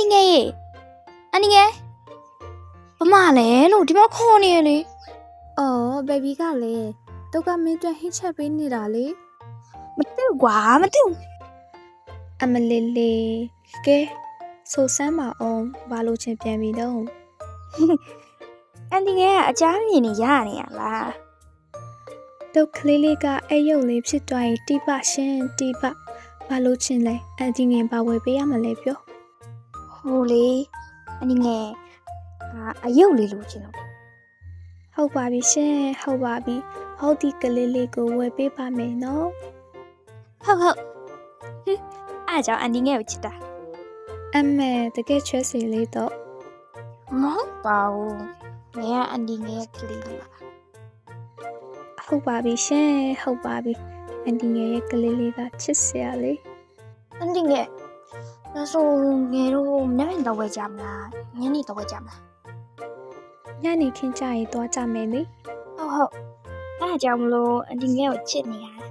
ဒီငယ်ရေအန်ဒီငယ်ဘာမှလဲလို့ဒီမှာခေါ်နေရလေ အော်ဘေဘီကလည်းတုတ်ကမင်းအတွက်ဟင်းချက်ပေးနေတာလေ မသိဘူးကွာမသိဘူး အမလေးလေးကဲဆိုစမ်းပါအောင်ဘာလို့ချင်းပြန်ပြီတော့ အန်ဒီငယ်ကအကြမ်းမြင်နေရနေရလား တုတ်ကလေးလေးကအဲ့ရုပ်လေးဖြစ်သွားရင်တိပရှင်တိပဘာလို့ချင်းလဲအန်တီငယ်ပါဝယ်ပေးရမလဲပြော ဟိုလေအန်ဒီငယ်အယုတ်လေးလိုချင်တော့ ဟုတ်ပါပြီရှင်ဟုတ်ပါပြီဟုတ်ဒီကလေးလေးကိုဝယ်ပေးပါမယ်နော် ဟုတ်အားကြောင့်အန်ဒီငယ်ကိုချစ်တာ အမေတကယ်ချွဲစီလေးတော့ မဟုတ်ပါဘူးငယ်ကအန်ဒီငယ်ရဲ့ကလေးလေးပါ ဟုတ်ပါပြီရှင်ဟုတ်ပါပြီအန်တီငယ်ရဲ့ကလေးလေးကချစ်စရာလေး အန်ဒီငယ်ဒါဆိုငယ်တို့မနေ့ကတော့ဝယ်ကြမလားညနေတော့ဝယ်ကြမလား ညနေခင်းကြရင်သွားကြမယ်လေ ဟုတ်အားကြောင့်မလို့အန်ဒီငယ်ကိုချစ်နေရတာ